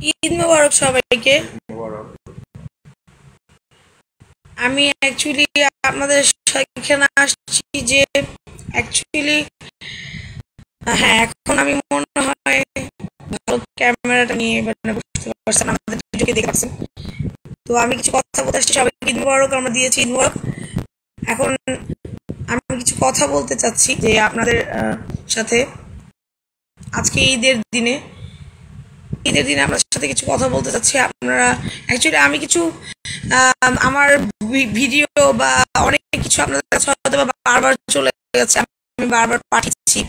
ঈদ মোবারক সবাইকে। মোবারক। আমি অ্যাকচুয়ালি আপনাদের এখানে আসছি যে অ্যাকচুয়ালি হ্যাঁ, এখন আমি মনে হয় ভালো ক্যামেরাটা নিয়ে মানে বুঝতে পারছেন, আমাদের ভিডিওকে দেখতে পাচ্ছেন। তো আমি কিছু কথা বলতে আসছি, সবাইকে ঈদ মোবারক আমরা দিয়েছি, ঈদ মোবারক। এখন আমি কিছু কথা বলতে চাচ্ছি যে আপনাদের সাথে আজকে ঈদের দিনে আপনার সাথে কিছু কথা বলতে চাচ্ছি। আপনারা অ্যাকচুয়ালি আমি কিছু আমার ভিডিও বা অনেক কিছু আপনাদের কাছে হয়তো বা বারবার চলে গেছে, আমি বারবার পাঠিয়েছি,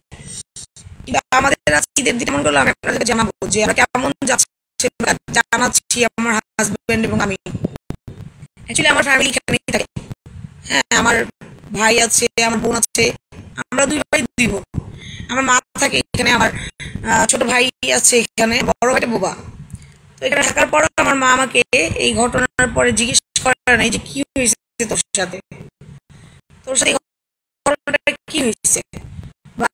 কিন্তু আমাদের আজকে ঈদের দিন এমন করলে আমি আপনাদেরকে জানাবো যে আমরা কেমন যাচ্ছে বা জানাচ্ছি। আমার হাজবেন্ড এবং আমি, অ্যাকচুয়ালি আমার ফ্যামিলি এখানেই থাকে। হ্যাঁ, আমার ভাই আছে, আমার বোন আছে, আমরা দুই ভাই দুই বোন। আমার মা থাকে এখানে, আমার ছোট ভাই আছে এখানে, বড় ভাইটা বোবা। তো এখানে থাকার পর আমার মা আমাকে এই ঘটনার পরে জিজ্ঞেস করে নাই যে কি হয়েছে তোর সাথে এই ঘটনাটা কি হয়েছে বা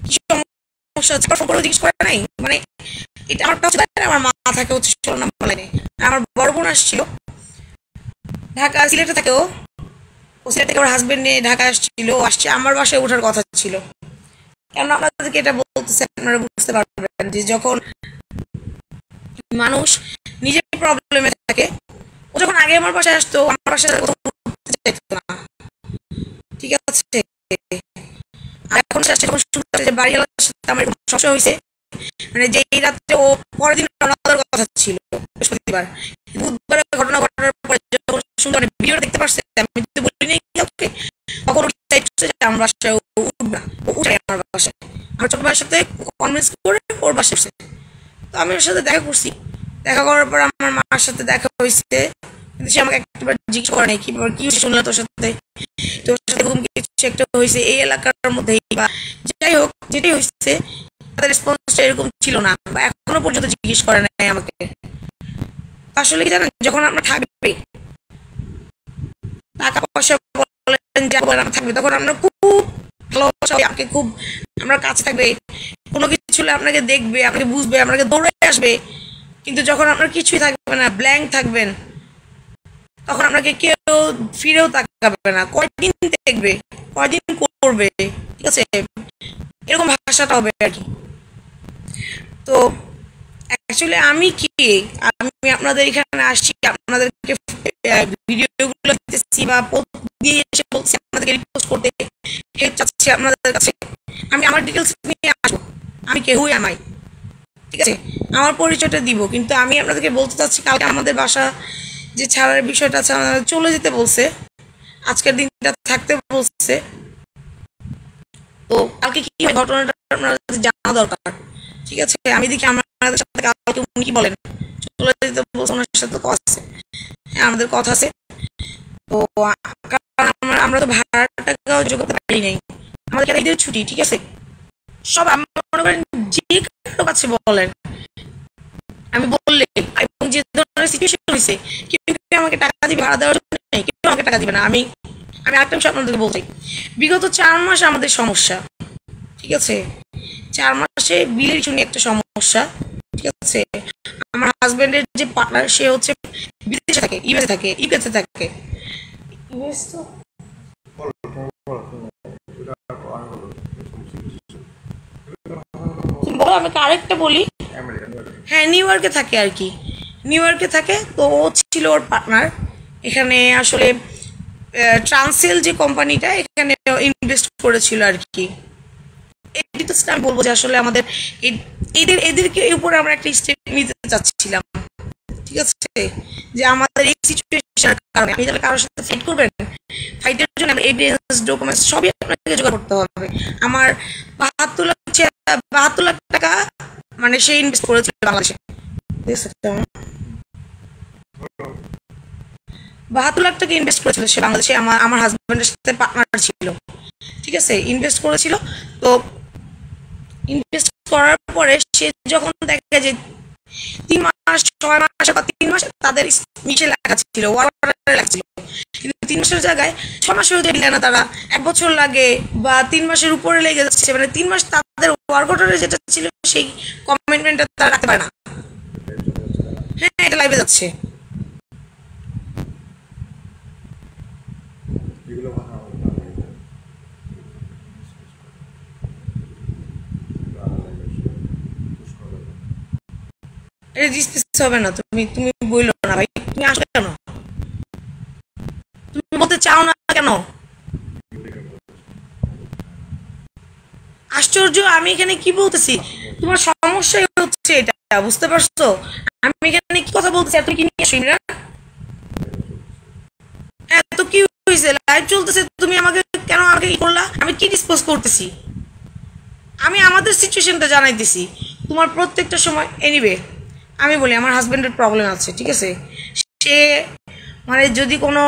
কি সমস্যা হচ্ছে, ফোন করে জিজ্ঞেস করে নাই। মানে এটা আমার কাছে আমার মা থাকে হচ্ছে 16 নম্বর লাইনে। আমার বড় বোন আসছিল ঢাকা, সিলেটে থাকে ও। সিলেট থেকে ওর হাজবেন্ড নিয়ে ঢাকা আসছিল, আসছে আমার বাসায় ওঠার কথা ছিল। কেন আপনাদেরকে এটা বলতেছে, আপনারা বুঝতে পারবেন যে যখন মানুষ নিজের প্রবলেমে থাকে, ও যখন আগে আমার বাসায় আসতো, আমার বাসায় চাইতো না, ঠিক আছে। আর এখন সে আসছে, যখন শুনতে যে বাড়িওয়ালার সাথে আমার সমস্যা হয়েছে, মানে যেই রাত্রে ও পরের দিন রওনা দেওয়ার কথা ছিল বৃহস্পতিবার, বুধবার ঘটনা ঘটার পরে যখন শুনতে মানে ভিডিও দেখতে পারছে, আমি তো বলি নাই কাউকে, তখন ও চাইছে যে আমার বাসায় ও উঠবে না, ও উঠে আমার বাসায়। আমার ছোট ভাইয়ের সাথে কনভিন্স করে ওর বাসায় এসেছে। তো আমি ওর সাথে দেখা করছি, দেখা করার পর আমার মার সাথে দেখা হয়েছে, কিন্তু সে আমাকে একবার জিজ্ঞেস করে নাই কি কি শুনলো তোর সাথে, তোর সাথে এরকম কিছু একটা হয়েছে এই এলাকার মধ্যেই বা যাই হোক যেটাই হয়েছে, তাদের রেসপন্সটা এরকম ছিল না বা এখনো পর্যন্ত জিজ্ঞেস করে নাই আমাকে। আসলে কি জানেন, যখন আপনার থাকবে টাকা পয়সা বলেন যা বলেন থাকবে, তখন আমরা খুব ভালোবাসা, আমাকে খুব আমরা কাছে থাকবে, কোনো কিছু হলে আপনাকে দেখবে, আপনাকে বুঝবে, আপনাকে দৌড়ে আসবে। কিন্তু যখন আপনার কিছুই থাকবে না, ব্ল্যাঙ্ক থাকবেন, তখন আপনাকে কেউ ফিরেও তাকাবে না, কয়দিন দেখবে, কয়দিন করবে, ঠিক আছে, এরকম ভাষাটা হবে আর কি। তো অ্যাকচুয়ালি আমি কি, আমি আপনাদের এখানে আসছি, আপনাদেরকে ভিডিওগুলো দিতেছি বা পোস্ট দিয়ে এসে বলছি আপনাদেরকে রিপোস্ট করতে, হেল্প চাচ্ছি আপনাদের কাছে। আমি আমার ডিটেলস নিয়ে আসবো, আমি কেউই আমাই, ঠিক আছে, আমার পরিচয়টা দিব, কিন্তু আমি আপনাদেরকে বলতে চাচ্ছি কালকে আমাদের বাসা যে ছাড়ার বিষয়টা আছে, আমাদের চলে যেতে বলছে, আজকের দিনটা থাকতে বলছে। তো কালকে কি ঘটনাটা আপনাদের জানা দরকার, ঠিক আছে। আমি দেখি আমাদের সাথে কালকে উনি কি বলেন, চলে যেতে বলছে, ওনার সাথে কথা আছে, হ্যাঁ আমাদের কথা আছে। তো আমরা তো ভাড়ার টাকাও জোগাতে পারি নাই, আমাদের ঈদের ছুটি, ঠিক আছে। সব মনে করেন যে কারো কাছে বলেন, আমি বললে এবং যে ধরনের সিচুয়েশন হয়েছে, কেউ আমাকে টাকা দিবে ভাড়া দেওয়ার জন্য, কেউ আমাকে টাকা দিবে না। আমি আমি আরেকটা বিষয় আপনাদেরকে বলছি, বিগত 4 মাস আমাদের সমস্যা, ঠিক আছে। 4 মাসে বিলের ইস্যু নিয়ে একটা সমস্যা, ঠিক আছে। আমার হাজবেন্ডের যে পার্টনার, সে হচ্ছে বিদেশে থাকে, ইউএসএ থাকে। ইউএস তো বলো, আমাকে আরেকটা বলি। হ্যাঁ, নিউ ইয়র্কে থাকে আর কি, নিউ ইয়র্কে থাকে। তো ও ছিল ওর পার্টনার এখানে, আসলে ট্রান্সেল যে কোম্পানিটা, এখানে ইনভেস্ট করেছিল আর কি। ডিটেলসটা আমি বলবো যে আসলে আমাদের এদেরকে উপরে আমরা একটা স্টেপ নিতে চাচ্ছিলাম, ঠিক আছে, যে আমাদের এই সিচুয়েশনের কারণে আপনি তাহলে কারোর সাথে ফাইট করবেন, ফাইটের জন্য এভিডেন্স ডকুমেন্টস সবই আপনাকে জোগাড় করতে হবে। আমার 72 লাখ টাকা মানে সে ইনভেস্ট করেছিল বাংলাদেশে, 72 লাখ টাকা ইনভেস্ট করেছিল সে বাংলাদেশে, আমার আমার হাজবেন্ডের সাথে পার্টনার ছিল, ঠিক আছে, ইনভেস্ট করেছিল। তো ইনভেস্ট করার পরে সে যখন দেখে যে 3 মাস 6 মাস বা 3 মাস তাদের মিশে লেখা ছিল, ওয়ার্ডারে লেখা ছিল, কিন্তু 3 মাসের জায়গায় 6 মাসেও দিলে না তারা, 1 বছর লাগে বা 3 মাসের উপরে লেগে যাচ্ছে, মানে 3 মাস তাদের ওয়ার্ক অর্ডারে যেটা ছিল সেই কমিটমেন্টটা তারা রাখতে পারে না। যাচ্ছে। এটা ডিসকাস হবে না, তুমি তুমি বললো না ভাই, তুমি আসো কেন, তুমি বলতে চাও না কেন? আশ্চর্য, আমি এখানে কি বলতেছি, তোমার সমস্যাই হচ্ছে এটা, বুঝতে পারছো? আমি এখানে কি কথা বলতেছি, তুমি কি নিয়ে আসো ইমরান? হ্যাঁ তো কি হয়েছে, লাইভ চলতেছে, তুমি আমাকে কেন আমাকে কি করলা? আমি কি ডিসপোজ করতেছি, আমি আমাদের সিচুয়েশনটা জানাইতেছি। তোমার প্রত্যেকটা সময় এনিওয়ে আমি বলি আমার হাজবেন্ডের প্রবলেম আছে, ঠিক আছে? সে মানে যদি কোনো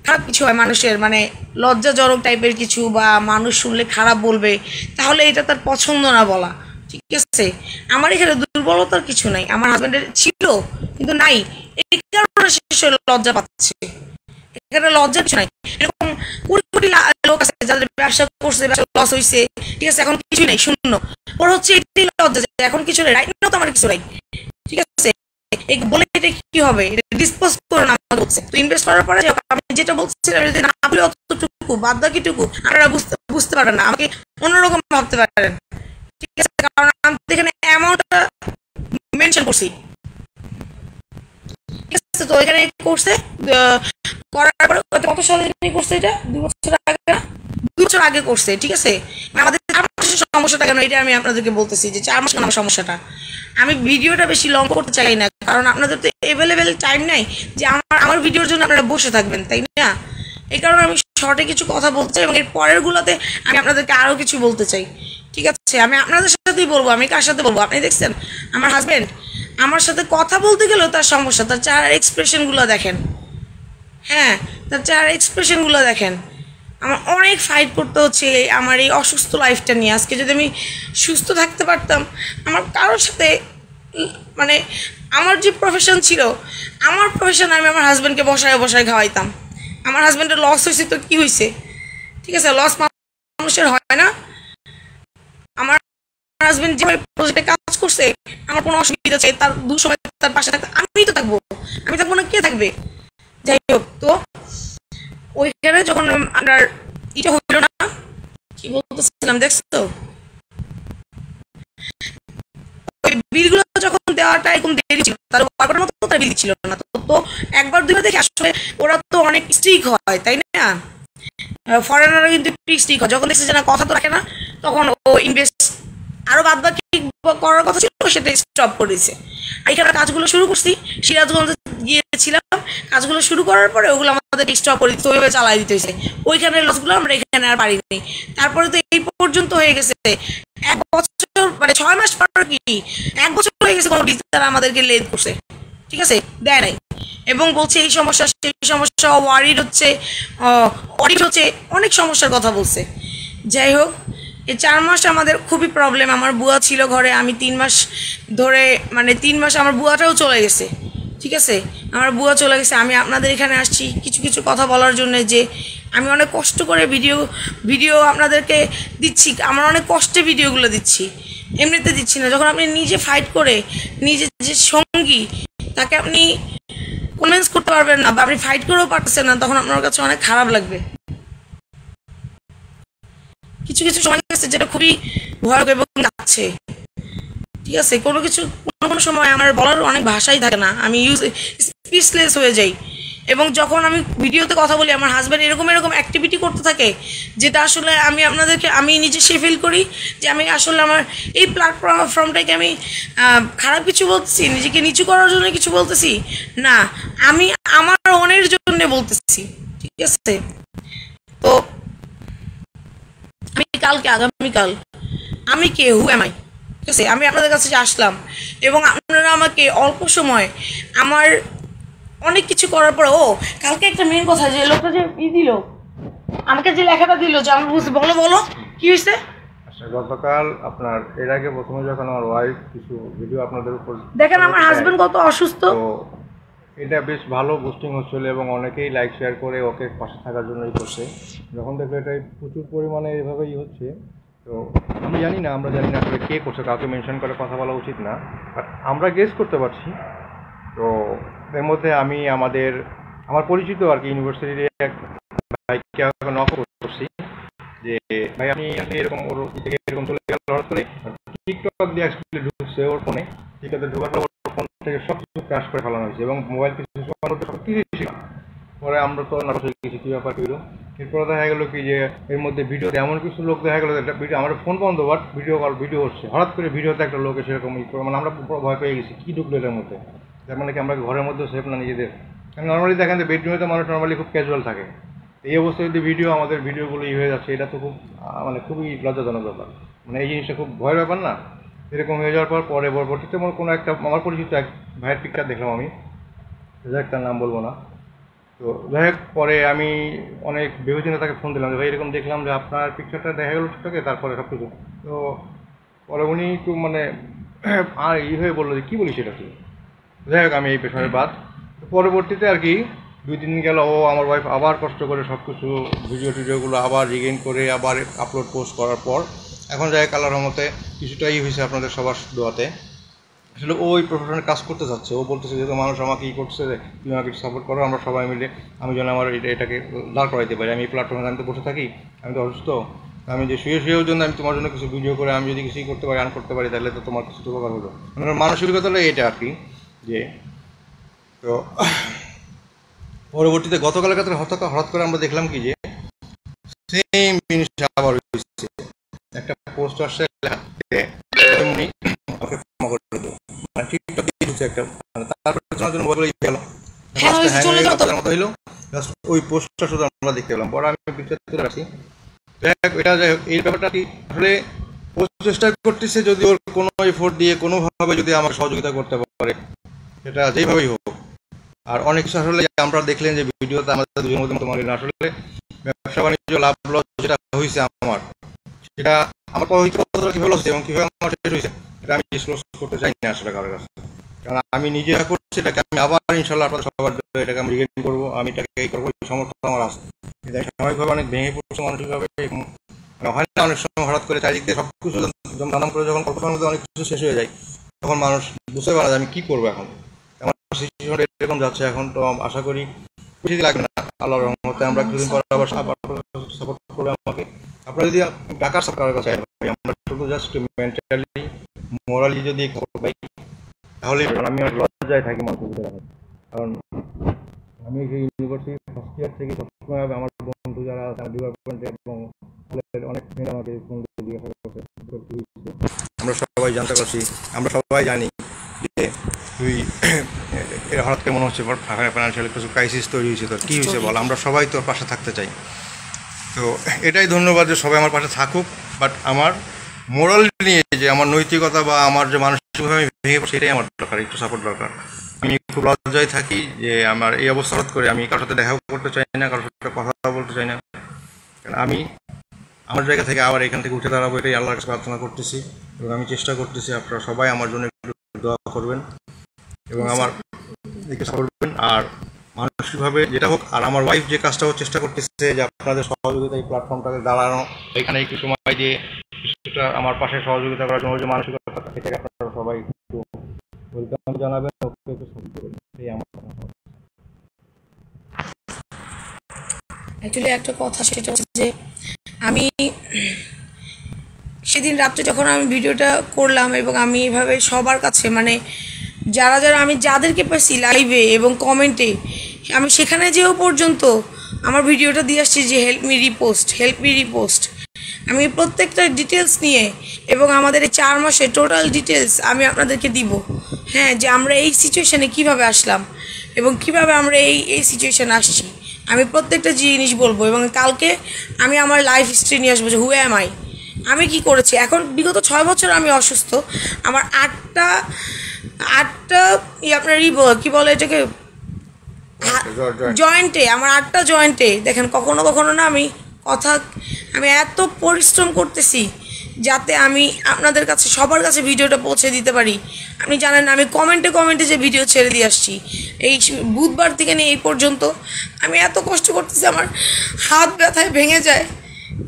খারাপ কিছু হয় মানুষের, মানে লজ্জাজনক টাইপের কিছু বা মানুষ শুনলে খারাপ বলবে, তাহলে এটা তার পছন্দ না বলা, ঠিক আছে? আমার এখানে দুর্বলতার কিছু নাই, আমার হাজবেন্ডের ছিল কিন্তু নাই, এই কারণে সে লজ্জা পাচ্ছে। এখানে লজ্জার কিছু নাই। এরকম কোটি কোটি লোক আছে যাদের ব্যবসা করছে, ব্যবসা লস হয়েছে, ঠিক আছে, এখন কিছুই নাই, শূন্য। ওর হচ্ছে এটাই লজ্জা, এখন কিছু নেই, রাইট নাও তো আমার কিছু নাই, ঠিক আছে? বলে এটা কি হবে, এটা ডিসপোজ করে না আমাকে বলছে। তো ইনভেস্ট করার পরে আমি যেটা বলছিলাম, যদি না বলে অতটুকু বাদ বাকিটুকু আপনারা বুঝতে পারবেন না, আমাকে অন্যরকম ভাবতে পারেন, ঠিক আছে? কারণ আমি এখানে অ্যামাউন্টটা মেনশন করছি, ঠিক আছে? তো এখানে করছে, করার পরে কত সালে করছে, এটা 2 বছর আগে, 2 বছর আগে করছে, ঠিক আছে? আমাদের 4 মাসের সমস্যাটা কেন, এটা আমি আপনাদেরকে বলতেছি যে 4 মাস কেন আমার সমস্যাটা। আমি ভিডিওটা বেশি লং করতে চাই না, কারণ আপনাদের তো অ্যাভেলেবেল টাইম নাই যে আমার ভিডিওর জন্য আপনারা বসে থাকবেন, তাই না? এই কারণে আমি শর্টে কিছু কথা বলতে চাই এবং এর পরের গুলোতে আমি আপনাদেরকে আরো কিছু বলতে চাই, ঠিক আছে? আমি আপনাদের সাথেই বলবো, আমি কার সাথে বলবো? আপনি দেখছেন আমার হাজবেন্ড আমার সাথে কথা বলতে গেলেও তার সমস্যা, তার চেহারার এক্সপ্রেশনগুলো দেখেন, হ্যাঁ, তার চেহারার এক্সপ্রেশনগুলো দেখেন। আমার অনেক ফাইট করতে হচ্ছে আমার এই অসুস্থ লাইফটা নিয়ে। আজকে যদি আমি সুস্থ থাকতে পারতাম, আমার কারোর সাথে মানে আমার যে প্রফেশন ছিল, আমার প্রফেশন আমি আমার হাজব্যান্ডকে বসায় বসায় খাওয়াইতাম। আমার হাজব্যান্ডের লস হয়েছে তো কি হয়েছে, ঠিক আছে? লস মানুষের হয় না। আমার হাজব্যান্ড যেভাবে প্রজেক্টে কাজ করছে, আমার কোনো অসুবিধা চাই, তার সময় তার পাশে থাকতে আমি তো থাকবো, আমি থাকবো না, কে থাকবে? যাই হোক, তো ওইখানে যখন আপনার এটা হইল না, কি বলতেছিলাম দেখছো, ওই বিলগুলো যখন দেওয়াটা এরকম দেরি ছিল, তার ওয়ার্কারের মতো তার বিল ছিল না, তো একবার দুইবার দেখে আসলে ওরা তো অনেক স্ট্রিক হয়, তাই না? ফরেনাররা কিন্তু একটু স্ট্রিক হয়, যখন দেখছে যে না কথা তো রাখে না, তখন ও ইনভেস্ট আরো বাদ বাকি করার কথা ছিল সেটা স্টপ করে দিয়েছে। এখানে কাজগুলো শুরু করছি, সিরাজগঞ্জে গিয়েছিলাম, কাজগুলো শুরু করার পরে ওগুলো আমাদের স্টপ করে দিতে, ওইভাবে চালাই দিতে হয়েছে। ওইখানে লসগুলো আমরা এখানে আর পারিনি। তারপরে তো এই পর্যন্ত হয়ে গেছে 1 বছর, মানে 6 মাস পর, কি 1 বছর হয়ে গেছে কোনো ডিজিটাল আমাদেরকে লেট করছে, ঠিক আছে, দেয় নাই, এবং বলছে এই সমস্যা সেই সমস্যা, ওয়ারিড হচ্ছে, অডিট হচ্ছে, অনেক সমস্যার কথা বলছে। যাই হোক, এই 4 মাস আমাদের খুবই প্রবলেম। আমার বুয়া ছিল ঘরে, আমি 3 মাস ধরে, মানে 3 মাস আমার বুয়াটাও চলে গেছে, ঠিক আছে? আমার বুয়া চলে গেছে, আমি আপনাদের এখানে আসছি কিছু কিছু কথা বলার জন্য, যে আমি অনেক কষ্ট করে ভিডিও আপনাদেরকে দিচ্ছি, আমার অনেক কষ্টে ভিডিওগুলো দিচ্ছি, এমনিতে দিচ্ছি না। যখন আপনি নিজে ফাইট করে নিজে যে সঙ্গী, তাকে আপনি কনভিন্স করতে পারবেন না, বা আপনি ফাইট করেও পারতেছেন না, তখন আপনার কাছে অনেক খারাপ লাগবে। কিছু কিছু সময় গেছে যেটা খুবই ভয়ানক এবং যাচ্ছে, ঠিক আছে? কোনো সময় আমার বলার অনেক ভাষাই থাকে না, আমি স্পিচলেস হয়ে যাই। এবং যখন আমি ভিডিওতে কথা বলি, আমার হাজব্যান্ড এরকম অ্যাক্টিভিটি করতে থাকে, যেটা আসলে আমি নিজে সে ফিল করি যে আমি আসলে আমার এই প্ল্যাটফর্মটাকে আমি খারাপ কিছু বলতেছি, নিজেকে নিচু করার জন্য কিছু বলতেছি না, আমি আমার অনের জন্য বলতেছি, ঠিক আছে? তো আগামীকাল আমি কে, হু এম আই, ঠিক আছে? আমি আপনাদের কাছে যে আসলাম, এবং আপনারা আমাকে অল্প সময় আমার অনেক কিছু করার পরে, কালকে একটা মেন কথা, যে লোকটা যে দিল আমাকে, যে লেখাটা দিল, যে আমি বুঝতে, বলো কি হয়েছে। গতকাল আপনার এর আগে প্রথমে যখন আমার ওয়াইফ কিছু ভিডিও আপনাদের উপর দেখেন, আমার হাজবেন্ড কত অসুস্থ, তো এটা বেশ ভালো বুস্টিং হচ্ছিল এবং অনেকেই লাইক শেয়ার করে ওকে পাশে থাকার জন্যই করছে। যখন দেখলো এটা প্রচুর পরিমাণে এভাবেই হচ্ছে, তো আমরা জানি না আসলে কে করছে, কাউকে মেনশন করে কথা বলা উচিত না, বাট আমরা গেস করতে পারছি তো এর মধ্যে আমি আমার পরিচিত আর কি ইউনিভার্সিটির এক ভাইকে নক করছি যে ভাই আপনি এরকম ওর থেকে এরকম চলে গেল হঠাৎ করে টিকটক দিয়ে অ্যাকচুয়ালি ঢুকছে ওর ফোনে। টিকটকে ঢোকার পর ওর ফোন থেকে সব কিছু ক্র্যাশ করে ফেলানো হয়েছে এবং মোবাইল কিছু সব কিছু ছিল। পরে আমরা তো নার্ভাস হয়ে গেছি কী ব্যাপার কী হলো। এরপরে দেখা গেলো কি যে এর মধ্যে ভিডিওতে এমন কিছু লোক দেখা গেলো একটা ভিডিও আমার ফোন বন্ধ বাট ভিডিও হচ্ছে হঠাৎ করে ভিডিওতে একটা লোক সেরকম মানে আমরা ভয় পেয়ে গেছি কী ঢুকলো এটার মধ্যে। তার মানে কি আমরা ঘরের মধ্যে সেফ না নিজেদের? নর্মালি দেখেন যে বেডরুমে তো মানুষ নর্মালি খুব ক্যাজুয়াল থাকে, এই অবস্থায় যদি আমাদের ভিডিওগুলো হয়ে যাচ্ছে এটা তো খুব মানে খুবই লজ্জাজনক ব্যাপার। মানে এই জিনিসটা খুব ভয়ের ব্যাপার না? এরকম হয়ে যাওয়ার পর পরবর্তীতে কোনো একটা আমার পরিচিত এক ভাইয়ের পিকচার দেখলাম আমি, তার নাম বলবো না। তো যাই হোক পরে আমি অনেক বিবেচনা তাকে ফোন দিলাম যে ভাই এরকম দেখলাম যে আপনার পিকচারটা দেখা গেলো টিকটকে, তারপরে সব কিছু। তো পরে উনি একটু মানে আর হয়ে বললো যে কী বলিস এটা তুই। যাই হোক আমি এই পেশারের বাদ। পরবর্তীতে আর কি 2-3 দিন গেল ও আমার ওয়াইফ আবার কষ্ট করে সব কিছু ভিডিওগুলো আবার রিগেইন করে আবার আপলোড পোস্ট করার পর এখন যাই হোক আল্লাহর রহমতে কিছুটা হয়েছে আপনাদের সবার দোয়াতে। আসলে ওই প্রফেশনে কাজ করতে চাচ্ছে, ও বলতেছে যেহেতু মানুষ আমাকে করছে তুমি আমাকে সাপোর্ট করো, আমরা সবাই মিলে আমি যেন আমার এটাকে দাঁড় করাইতে পারি। আমি এই প্ল্যাটফর্মে আমি তো বসে থাকি, আমি তো অসুস্থ, আমি যে শুয়েও জন্য আমি তোমার জন্য কিছু ভিডিও করে আমি যদি কিছুই করতে পারি আর্ন করতে পারি তাহলে তো তোমার কিছু উপকার হলো। মানে মানসিকতা হলো এটা আর কি। যে তো পরবর্তীতে গতকালের ক্ষেত্রে হঠাৎ করে আমরা দেখলাম কি যে সেম জিনিস আবার হয়েছে, একটা পোস্ট আসছে ওই পোস্টটা শুধু আমরা দেখতে পেলাম। পরে আমি তুলে রাখি। এটা যাই হোক এই ব্যাপারটা কি আসলে চেষ্টা করতেছে যদি ওর কোনো এফোর্ট দিয়ে কোনোভাবে যদি আমাকে সহযোগিতা করতে পারে সেটা যেইভাবেই হোক। আর অনেক কিছু আসলে আমরা দেখলেন যে ভিডিওতে আমাদের দুজনের মধ্যে মতামত আসলে ব্যবসা বাণিজ্য লাভ লস যেটা হয়েছে আমার সেটা আমার কীভাবে হচ্ছে এবং কীভাবে আমার শেষ হয়েছে এটা আমি ডিসক্লোজ করতে চাই না আসলে কারোর কাছে। কারণ আমি নিজে করছি এটাকে আমি আবার ইনশাল্লাহ আপনাদের সবার জন্য এটাকে আমি রিগেইন করবো, আমি এটাকে এই করবো, এই সমর্থন আমার আছে। সাময়িকভাবে অনেক ভেঙে পড়ছে মানসিকভাবে, হয় না অনেক সময় হঠাৎ করে চারিদিক দিয়ে সব কিছু নানান করে যখন কল্পনার মধ্যে অনেক কিছু শেষ হয়ে যায় তখন মানুষ বুঝতে পারে আমি কী করবো এখন। আমার সিচুয়েশনটা এরকম যাচ্ছে এখন, তো আশা করি বেশি লাগবে না আল্লাহর রহমতে আমরা কিছুদিন পর আবার সাপোর্ট করবে আমাকে। আপনারা যদি টাকার সাপোর্টের কাছে আমরা শুধু জাস্ট মেন্টালি মোরালি যদি খবর পাই তাহলে আমি অনেক লজ্জায় থাকি মানুষের ভিতরে। কারণ আমি ইউনিভার্সিটি ফার্স্ট ইয়ার থেকে সবসময় আমার বন্ধু যারা আছে ডিপার্টমেন্টে এবং অনেক ফ্রেন্ড আমাকে ফোন দিয়ে জিজ্ঞাসা করছে আমরা সবাই জানতে পারছি, আমরা সবাই জানি যে তুই এর হঠাৎ করে মনে হচ্ছে ফাইন্যান্সিয়াল কিছু ক্রাইসিস তৈরি হয়েছে, তোর কী হয়েছে বল, আমরা সবাই তোর পাশে থাকতে চাই। তো এটাই ধন্যবাদ যে সবাই আমার পাশে থাকুক, বাট আমার মোরাল নিয়ে যে আমার নৈতিকতা বা আমার যে মানসিকভাবে আমি ভেঙে পড়ছি এটাই আমার দরকার, একটু সাপোর্ট দরকার। আমি খুব লজ্জায় থাকি যে আমার এই অবস্থা হঠাৎ করে আমি কারোর সাথে দেখাও করতে চাই না, কারোর সাথে কথা বলতে চাই না। কারণ আমি আমার জায়গা থেকে আবার এখান থেকে উঠে দাঁড়াবো এটাই আল্লাহর কাছে প্রার্থনা করতেছি এবং আমি চেষ্টা করতেছি আপনারা সবাই আমার জন্য একটু দোয়া করবেন এবং আমার দিকে করবেন। আর মানসিকভাবে যেটা হোক, আর আমার ওয়াইফ যে কাজটা চেষ্টা করতেছে যে আপনাদের সহযোগিতা এই প্ল্যাটফর্মটাকে দাঁড়ানো, এখানে একটু সময় দিয়ে কিছুটা আমার পাশে সহযোগিতা করার জন্য যে মানসিকতা থেকে আপনারা সবাই একটু ওয়েলকাম জানাবেন, ওকে একটু সাপোর্ট করবেন, এই আমার অ্যাকচুয়ালি একটা কথা সেটা হচ্ছে যে আমি সেদিন রাত্রে যখন আমি ভিডিওটা করলাম এবং আমি এভাবে সবার কাছে মানে যারা আমি যাদেরকে পেয়েছি লাইভে এবং কমেন্টে আমি সেখানে যেও পর্যন্ত আমার ভিডিওটা দিয়ে আসছি যে হেল্প মি রিপোস্ট আমি প্রত্যেকটা ডিটেলস নিয়ে এবং আমাদের এই 4 মাসে টোটাল ডিটেলস আমি আপনাদেরকে দিব। হ্যাঁ, যে আমরা এই সিচুয়েশানে কিভাবে আসলাম এবং কিভাবে আমরা এই সিচুয়েশানে আসছি আমি প্রত্যেকটা জিনিস বলবো এবং কালকে আমি আমার লাইফ হিস্ট্রি নিয়ে আসবো যে হু অ্যাম আই, আমি কি করেছি। এখন বিগত 6 বছর আমি অসুস্থ, আমার 8টা আপনার কি বলে এটাকে জয়েন্টে, আমার 8টা জয়েন্টে দেখেন কখনো কখনো না আমি এত পরিশ্রম করতেছি যাতে আমি আপনাদের কাছে সবার কাছে ভিডিওটা পৌঁছে দিতে পারি। আপনি জানেন আমি কমেন্টে যে ভিডিও ছেড়ে দিয়ে আসছি এই বুধবার থেকে নিয়ে এই পর্যন্ত আমি এত কষ্ট করতেছি, আমার হাত ব্যথায় ভেঙে যায়।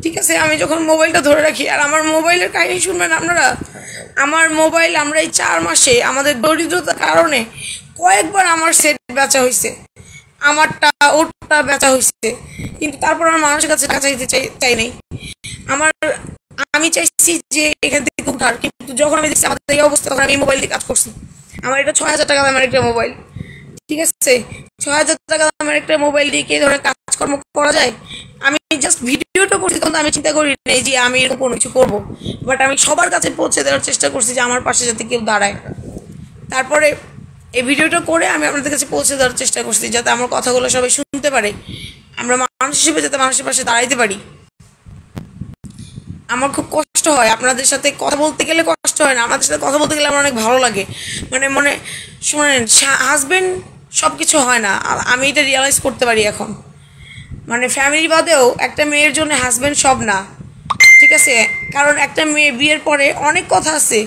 ঠিক আছে, আমি যখন মোবাইলটা ধরে রাখি আর আমার মোবাইলের কাহিনী শুনবেন আপনারা আমার মোবাইল আমরা এই 4 মাসে আমাদের দরিদ্রতার কারণে কয়েকবার আমার সেট বেচা হয়েছে, আমারটা ওরটা বেচা হয়েছে, কিন্তু তারপর আমার মানুষের কাছে টাকা চাইতে চাই নাই। আমি চাইছি যে এখান থেকে উঠার, কিন্তু যখন আমি দেখছি আমাদের এই অবস্থা তখন আমি মোবাইল দিয়ে কাজ করছি। আমার এটা 6,000 টাকা দামের একটা মোবাইল, ঠিক আছে? 6,000 টাকা দামের একটা মোবাইল দিয়ে কি ধরনের কাজকর্ম করা যায়? আমি জাস্ট ভিডিওটা করছি, তখন আমি চিন্তা করি নাই যে আমি এরকম কোনো কিছু করবো, বাট আমি সবার কাছে পৌঁছে দেওয়ার চেষ্টা করছি যে আমার পাশে যাতে কেউ দাঁড়ায়। তারপরে এই ভিডিওটা করে আমি আপনাদের কাছে পৌঁছে দেওয়ার চেষ্টা করছি যাতে আমার কথাগুলো সবাই শুনতে পারে, আমরা মানুষ হিসেবে যাতে মানুষের পাশে দাঁড়াইতে পারি। আমার খুব কষ্ট হয় আপনাদের সাথে কথা বলতে গেলে, কষ্ট হয় না, আপনাদের সাথে কথা বলতে গেলে আমার অনেক ভালো লাগে। মনে শোনেন, হাজবেন্ড সব কিছু হয় না, আমি এটা রিয়েলাইজ করতে পারি এখন। ফ্যামিলি বাদেও একটা মেয়ের জন্য হাজবেন্ড সব না, ঠিক আছে? কারণ একটা মেয়ে বিয়ের পরে অনেক কথা আছে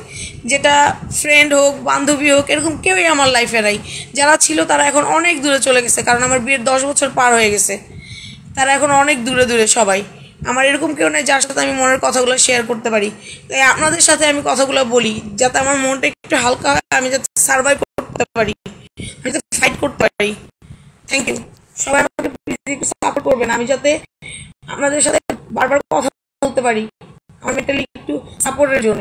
যেটা ফ্রেন্ড হোক, বান্ধবী হোক, এরকম কেউই আমার লাইফে নাই। যারা ছিল তারা এখন অনেক দূরে চলে গেছে, কারণ আমার বিয়ের 10 বছর পার হয়ে গেছে, তারা এখন অনেক দূরে দূরে সবাই। আমার এরকম কেউ নেই যার সাথে আমি মনের কথাগুলো শেয়ার করতে পারি। তাই আপনাদের সাথে আমি কথাগুলো বলি যাতে আমার মনটা একটু হালকা হয়, আমি যাতে সার্ভাইভ করতে পারি, আমি যাতে ফাইট করতে পারি। থ্যাংক ইউ, সবাই আমাকে একটু সাপোর্ট করবেন, আমি যাতে আপনাদের সাথে বারবার কথা বলতে পারি, আমার মেন্টালি একটু সাপোর্টের জন্য।